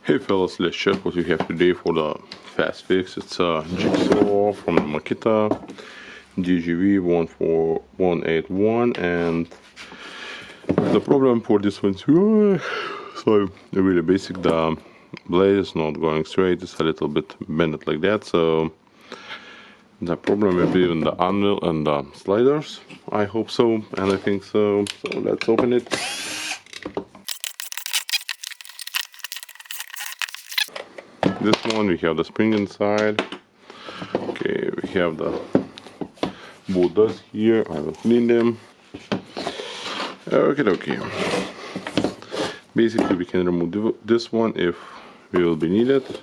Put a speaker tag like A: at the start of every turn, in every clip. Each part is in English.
A: Hey fellas, let's check what we have today for the fast fix. It's a jigsaw from the Makita DGV14181, and the problem for this one is so really basic. The blade is not going straight, it's a little bit bent like that, so the problem will be in the anvil and the sliders. I hope so, and I think so. So let's open it. This one, we have the spring inside. Okay, we have the boulders here. I will clean them. Okay. Basically, we can remove this one if we will be needed.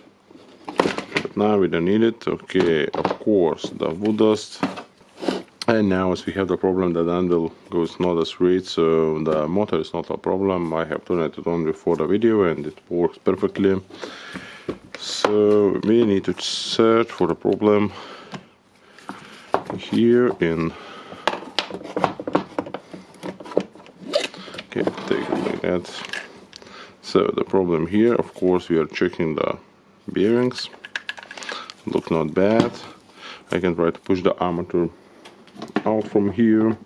A: But now we don't need it. Okay, of course, the wood dust. And now as we have the problem that the anvil goes not as straight, so the motor is not a problem. I have turned it on before the video and it works perfectly. So we need to search for the problem here in, okay, take it like that. So the problem here, of course, we are checking the bearings. Look not bad. I can try to push the armature out from here.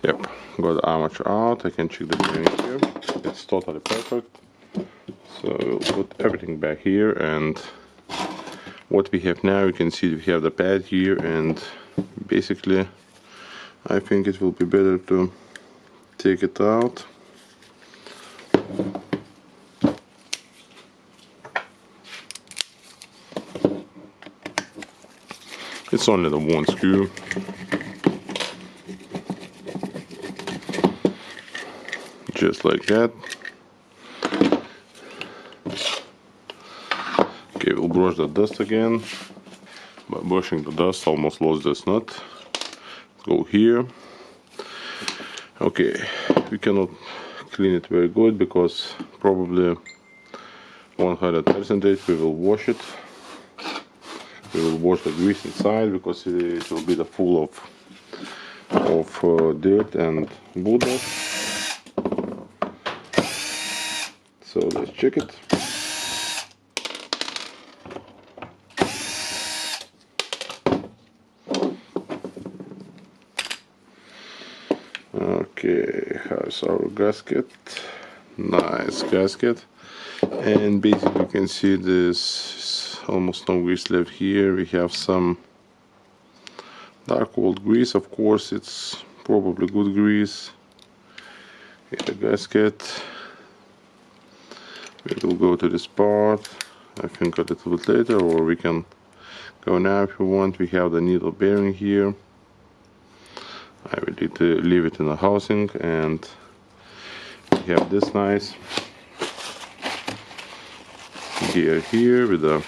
A: Yep, got the armature out. I can check the bearing here. It's totally perfect. So we'll put everything back here, and what we have now, you can see we have the pad here, and basically I think it will be better to take it out. It's only the one screw. Just like that. Okay, we'll brush the dust again. By brushing the dust, almost lost this nut. Let's go here. Okay, we cannot clean it very good because probably 100% we will wash it. We will wash the grease inside because it will be full of dirt and wood dust. So let's check it. Okay, here's our gasket. Nice gasket. And basically you can see this almost no grease left here. We have some dark old grease. Of course, it's probably good grease. Okay, the gasket. We will go to this part, I think a little bit later, or we can go now if you want. We have the needle bearing here. I will need to leave it in the housing, and we have this nice gear here with a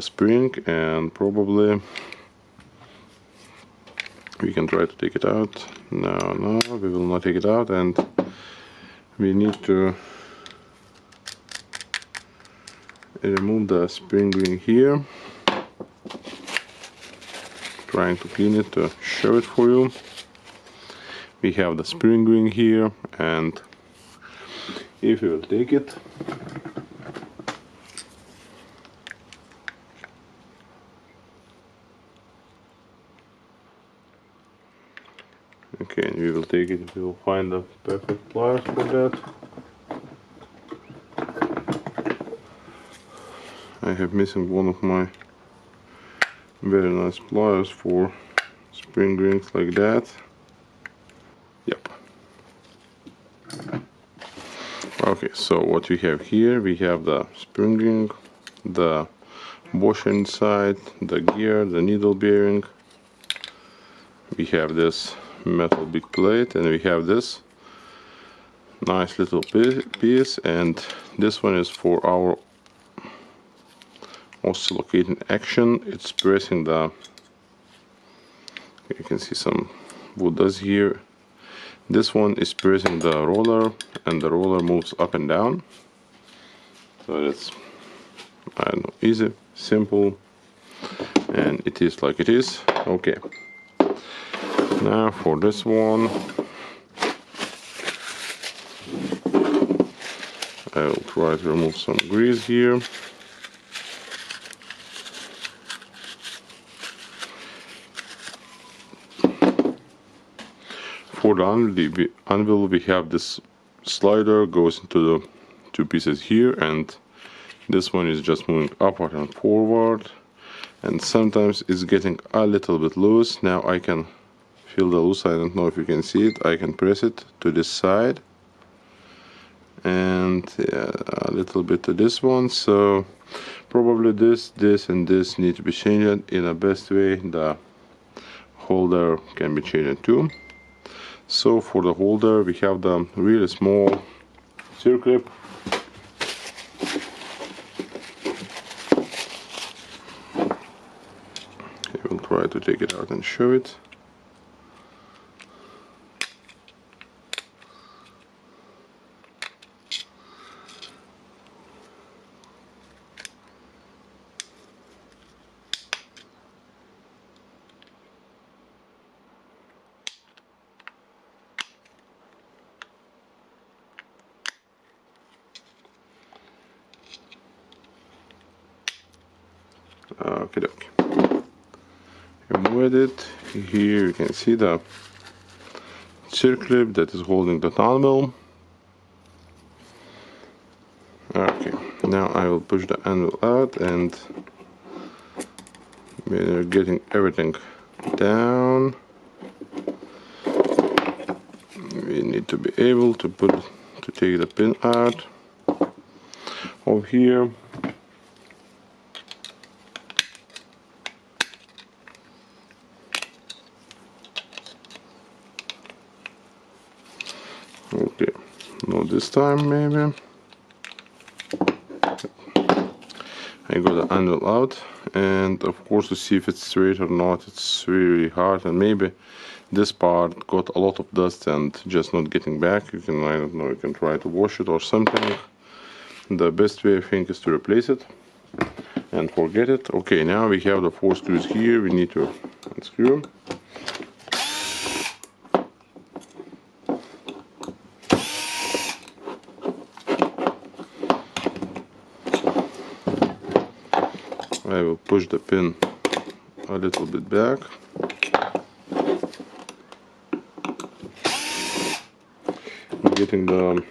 A: spring, and probably we can try to take it out. No, we will not take it out, and we need to remove the spring ring here. Trying to clean it to show it for you. We have the spring ring here, and if you will take it, okay, and we will take it, we will find the perfect pliers for that. I have missing one of my very nice pliers for spring rings like that. Yep. Okay, so what we have here, we have the spring ring, the washer inside, the gear, the needle bearing. We have this metal big plate, and we have this nice little piece, and this one is for our oscillating action. It's pressing the, you can see some wood dust here. This one is pressing the roller, and the roller moves up and down. So that's, I don't know, easy, simple, and it is like it is. Okay, Now for this one, I will try to remove some grease here. For the anvil, we have this slider goes into the two pieces here, and this one is just moving upward and forward, and sometimes it's getting a little bit loose. Now I can feel the loose. I don't know if you can see it. I can press it to this side, and yeah, a little bit to this one. So probably this and this need to be changed in the best way. The holder can be changed too. So for the holder, we have the really small circlip. I will try to take it out and show it. Okay, remove it. Here you can see the circlip that is holding the anvil. Okay, now I will push the anvil out, and we're getting everything down. We need to be able to take the pin out of here. Okay, not this time maybe. I got the anvil out, and of course to see if it's straight or not, it's really hard, and maybe this part got a lot of dust and just not getting back. You can, I don't know, you can try to wash it or something. The best way I think is to replace it and forget it. Okay, now we have the 4 screws here. We need to unscrew them. I will push the pin a little bit back. Getting the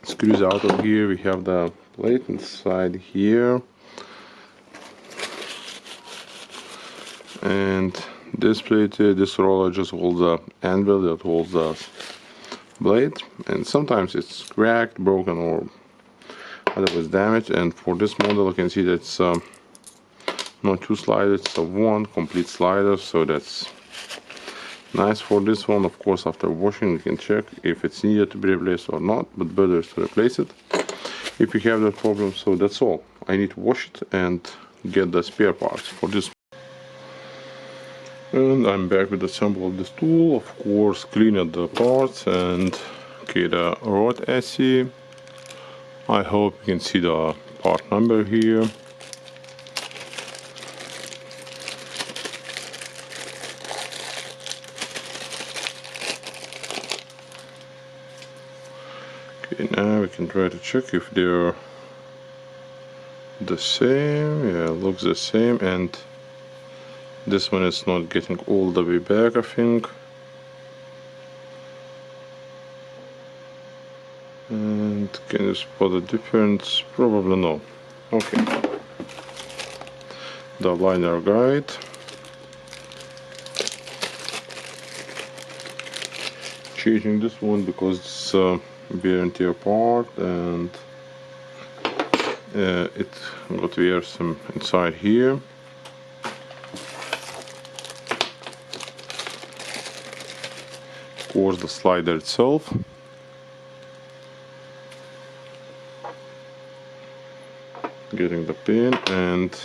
A: screws out of here, we have the plate inside here, and this plate, this roller just holds the anvil that holds the blade, and sometimes it's cracked, broken, or otherwise damaged. And for this model you can see that it's not 2 sliders, it's a 1 complete slider, so that's nice. For this one, of course, after washing you can check if it's needed to be replaced or not, but better is to replace it if you have that problem. So that's all. I need to wash it and get the spare parts for this. And I'm back with the sample of this tool. Of course, clean up the parts and get a rod assay. I hope you can see the part number here. Okay, now we can try to check if they're the same. Yeah, looks the same, and this one is not getting all the way back, I think. And can you spot the difference? Probably no. Okay. The liner guide. Changing this one because it's a wear and tear part, and it got wear some inside here. Of course, the slider itself. Getting the pin, and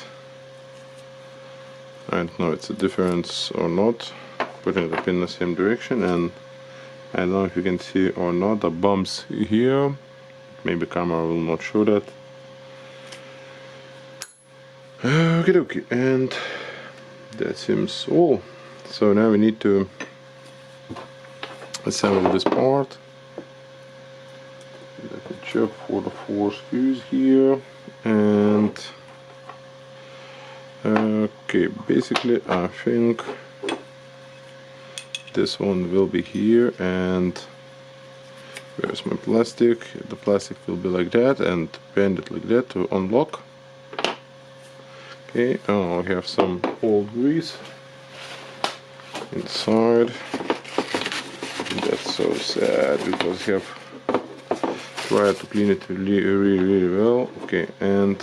A: I don't know if it's a difference or not. Putting the pin in the same direction, and I don't know if you can see or not the bumps here. Maybe camera will not show that. Okay, and that seems all. So now we need to assemble this part. Let me check for the 4 screws here, and okay, basically I think this one will be here, and where's my plastic? The plastic will be like that and bend it like that to unlock. Okay, oh, I have some old grease inside. That's so sad because I have tried to clean it really well. Okay, and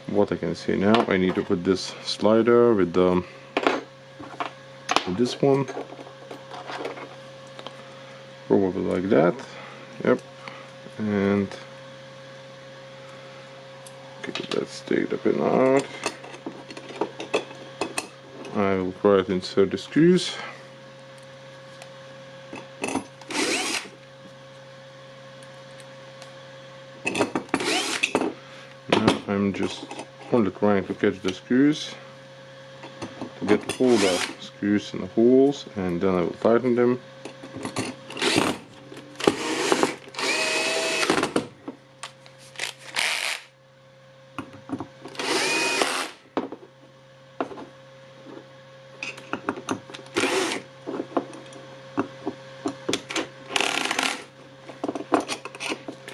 A: what I can see now, I need to put this slider with this one, probably like that. Yep, and okay, let's take the pin out. I will try to insert the screws. Now I'm just only trying to catch the screws, to get all the screws in the holes, and then I will tighten them.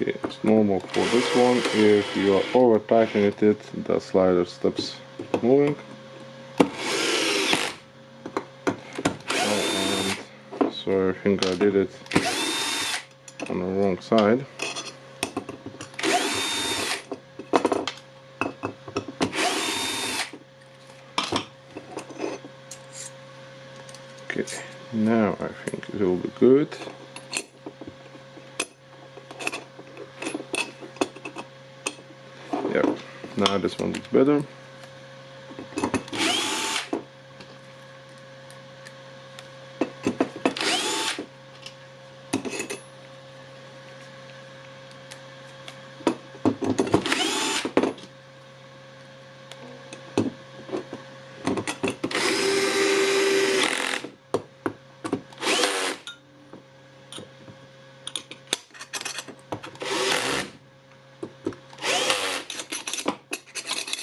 A: Okay, it's normal for this one. If you are over tightening it, the slider stops moving. And so I think I did it on the wrong side. Okay, now I think it will be good. Yep, now this one looks better.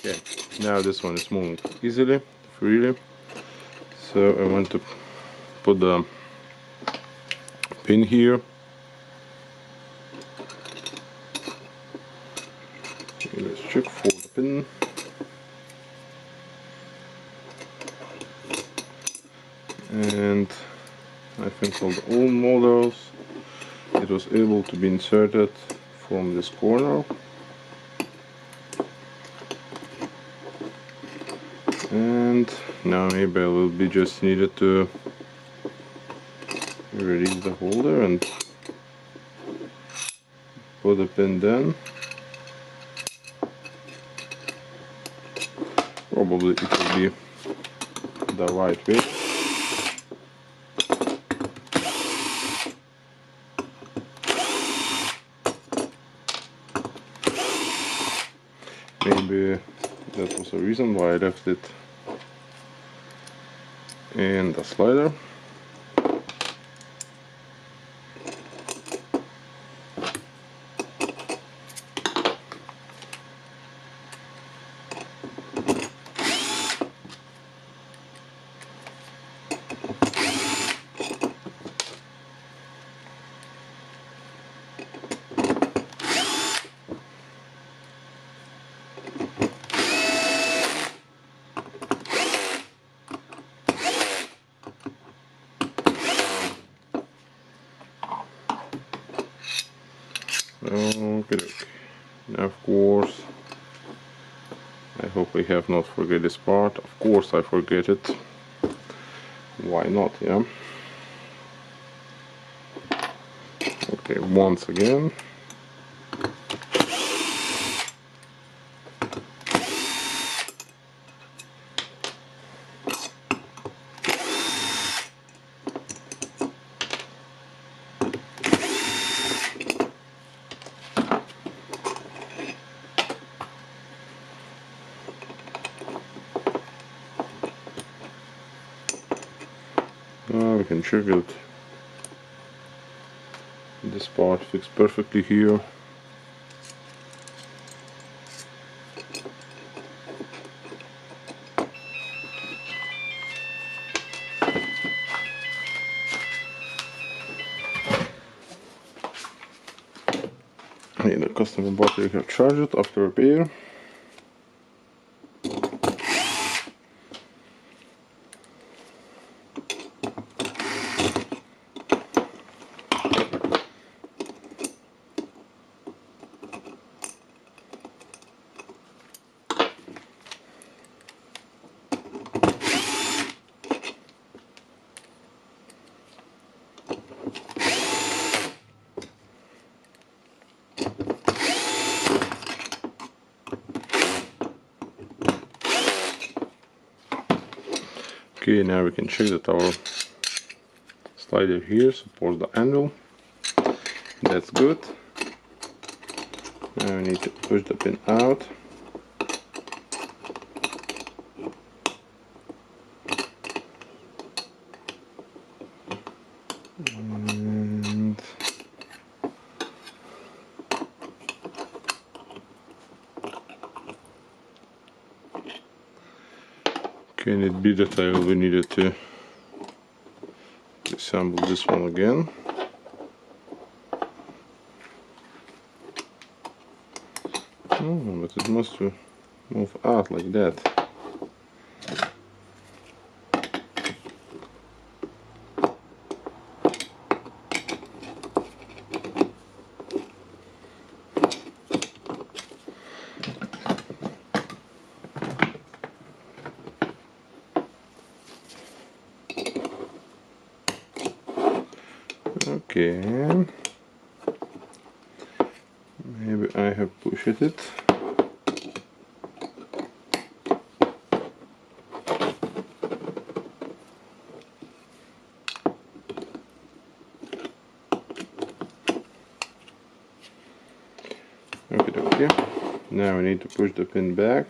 A: Okay, now this one is moving easily, freely. So I want to put the pin here. Okay, let's check for the pin. And I think for the old models it was able to be inserted from this corner. And now maybe I will be just needed to release the holder and put the pin down. Probably it will be the right way. Maybe that was the reason why I left it in the slider. Okay, now of course I hope I have not forget this part. Of course I forget it. Why not, yeah? Okay, once again. We can check it. This part fits perfectly here. And the customer battery have charged after repair. Okay, now we can check that our slider here supports the anvil. That's good. Now we need to push the pin out. And can it be that I will need to assemble this one again? Oh, but it must move out like that. Okay, maybe I have pushed it. Okay, now we need to push the pin back.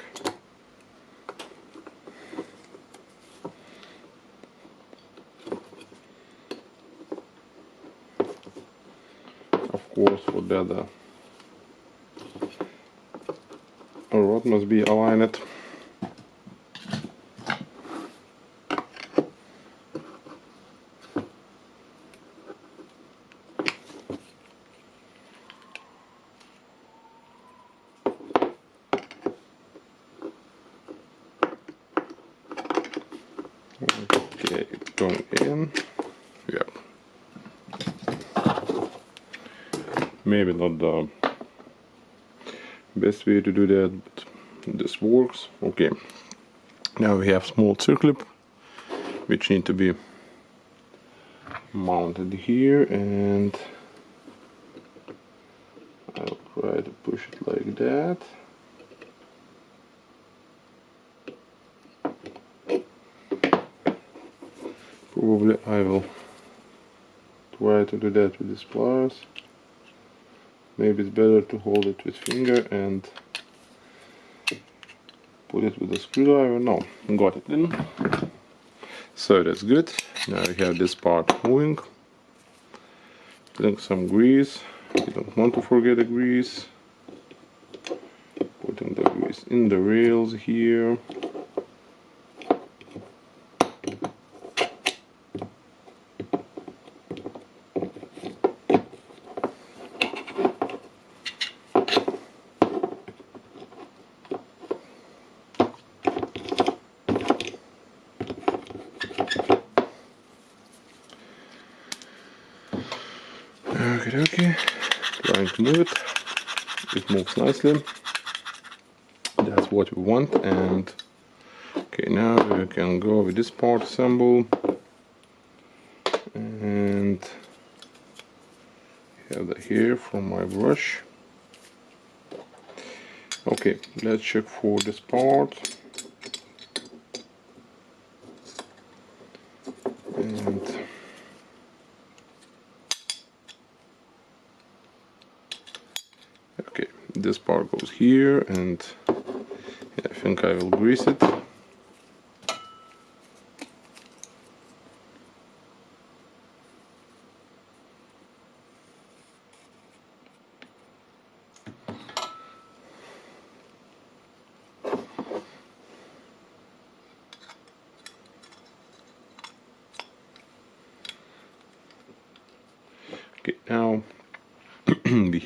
A: Of course, for that our rod must be aligned. Okay, it's going in. Yep. Maybe not the best way to do that, but this works. Okay. Now we have small circlip which need to be mounted here, and I'll try to push it like that. Probably I will try to do that with the pliers. Maybe it's better to hold it with finger and put it with a screwdriver. No, got it in. So that's good. Now we have this part moving. Putting some grease. You don't want to forget the grease. Putting the grease in the rails here. Okay, trying to move it. It moves nicely. That's what we want. And okay, now we can go with this part assemble, and have that here from my brush. Okay, let's check for this part. And okay, this part goes here, and I think I will grease it.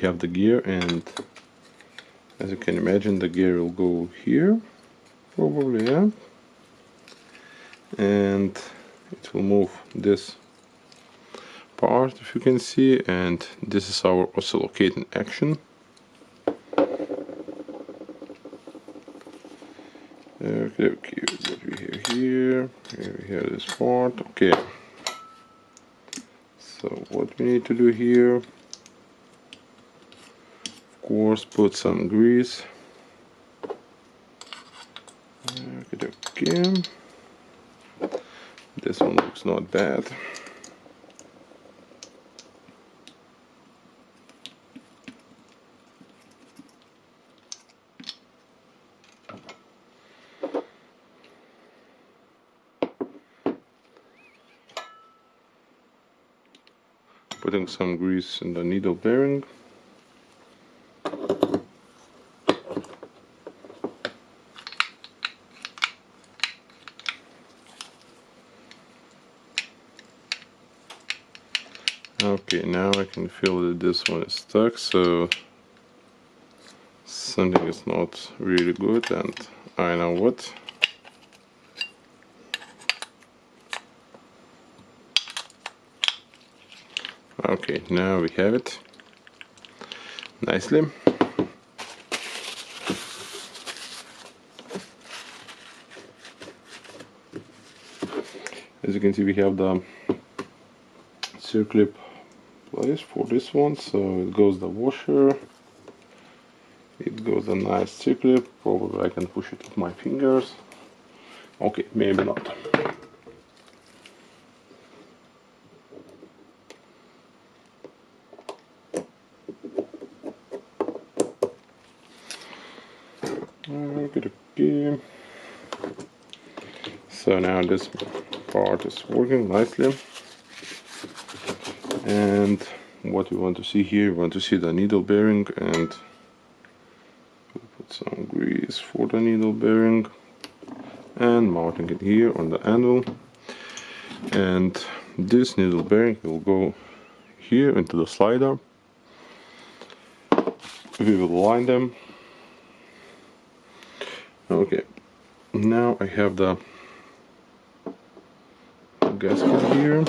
A: have the gear, and as you can imagine the gear will go here, probably, yeah, and it will move this part, if you can see, and this is our oscillocate action. Okay, what we have here we have this part. Okay, so what we need to do here, of course, put some grease. Okay, this one looks not bad. Putting some grease in the needle bearing. Okay, now I can feel that this one is stuck, so something is not really good, and I know what. Okay, now we have it nicely. As you can see, we have the circlip place for this one, so it goes the washer, it goes a nice circlip. Probably I can push it with my fingers. Okay, maybe not. Okay. So now this part is working nicely, and what we want to see here, we want to see the needle bearing, and we'll put some grease for the needle bearing and mounting it here on the anvil. And this needle bearing will go here into the slider. We will align them. Okay, now I have the gasket here.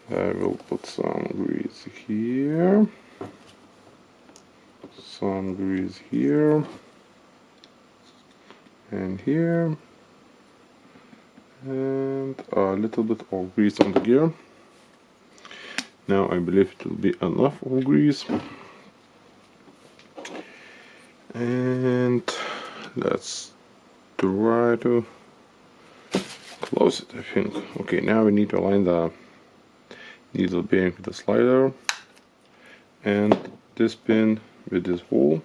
A: I will put some grease here, some grease here, and here, and a little bit of grease on the gear. Now I believe it will be enough of grease. And let's try to close it, I think. Okay, now we need to align the needle bearing with the slider and this pin with this hole,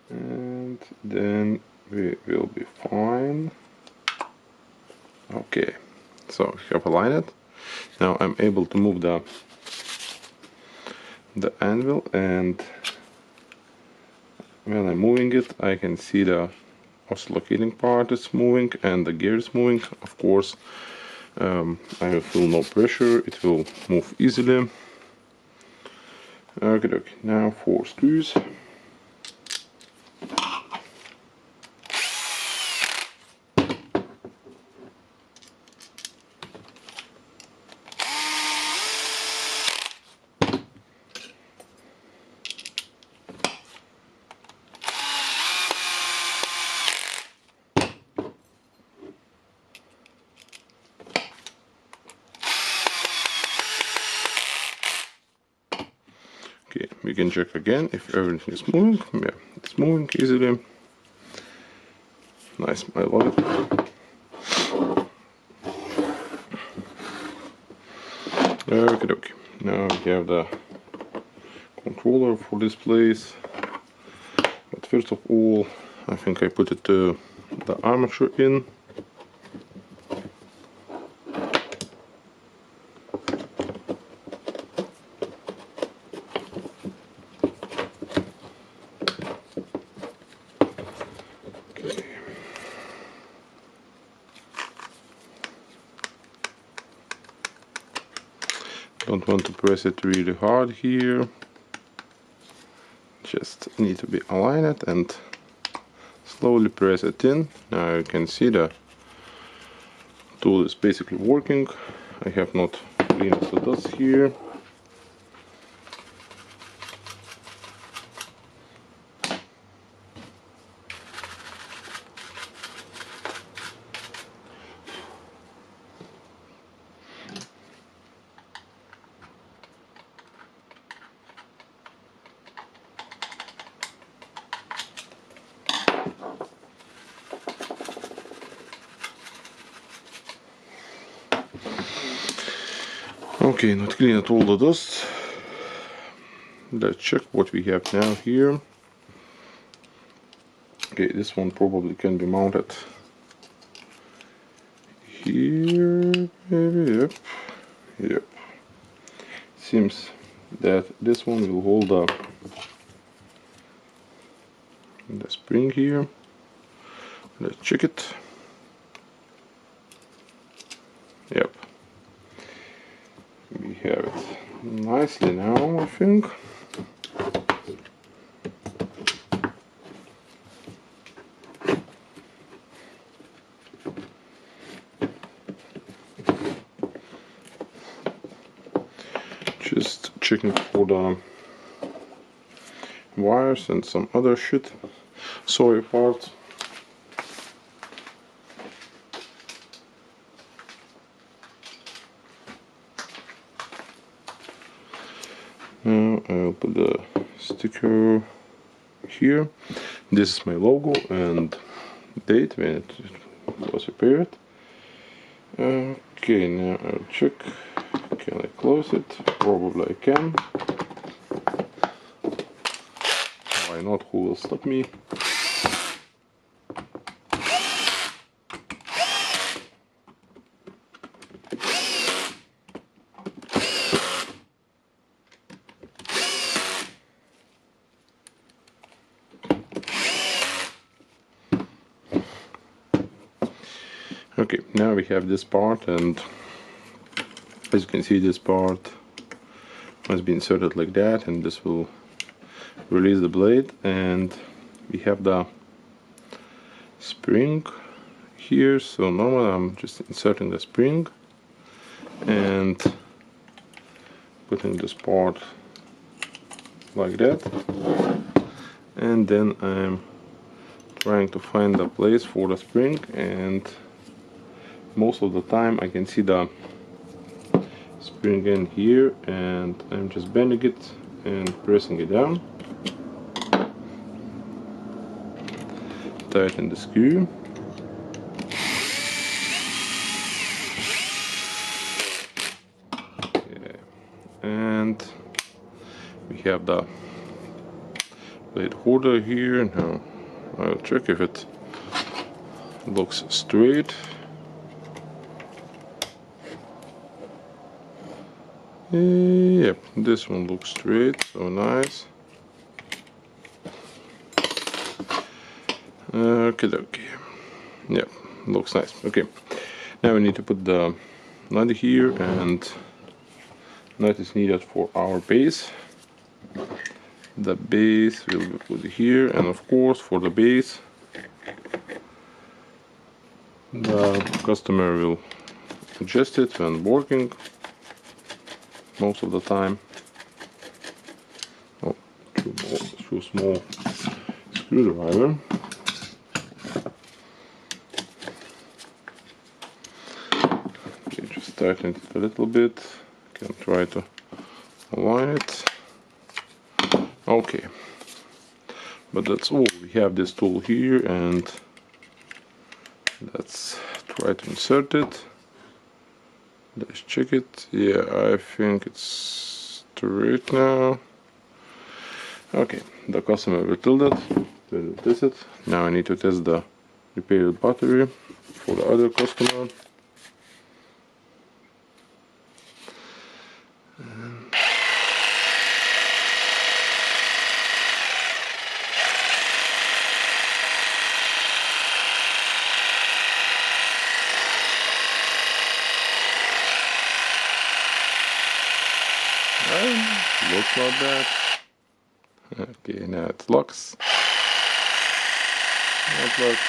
A: and then we will be fine. Okay, so we have aligned it. Now I'm able to move the anvil, and when I'm moving it I can see the oscillating part is moving and the gear is moving. Of course, I will feel no pressure, it will move easily. Okay, now 4 screws. Okay, we can check again if everything is moving. Yeah, it's moving easily. Nice, I love it. Okay, now we have the controller for this place. But first of all, I think I put it the armature in. Don't want to press it really hard here. Just need to be aligned and slowly press it in. Now you can see the tool is basically working. I have not cleaned the dust here. Okay, not cleaned all the dust. Let's check what we have now here. Okay, this one probably can be mounted here, maybe. Yep, yep. Seems that this one will hold the spring here. Let's check it. Yep, we have it nicely now, I think. Just checking for the wires and some other shit. Sorry parts. Now I'll put the sticker here. This is my logo and date when it was repaired. Okay, now I'll check. Can I close it? Probably I can. Why not? Who will stop me? Okay, now we have this part, and as you can see, this part must be inserted like that, and this will release the blade. And we have the spring here, so normally I'm just inserting the spring and putting this part like that, and then I'm trying to find the place for the spring, and most of the time I can see the spring in here, and I'm just bending it and pressing it down. Tighten the screw. Okay. And we have the blade holder here. Now I'll check if it looks straight. Yep, this one looks straight, so nice. Okay, yep, looks nice. Okay, now we need to put the nut here, and nut is needed for our base. The base will be put here, and of course for the base the customer will adjust it when working most of the time. Oh, too small screwdriver. Okay, just tighten it a little bit. Can try to align it. Okay, but that's all. We have this tool here, and let's try to insert it. Let's check it. Yeah, I think it's straight now. Okay, the customer will tell that. We will test it. Now I need to test the repaired battery for the other customer. Looks not bad. Okay, now it locks. That locks.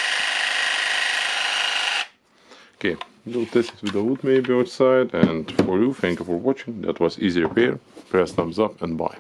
A: Okay, we'll test it with the wood maybe outside. And for you, thank you for watching. That was easy repair. Press thumbs up and bye.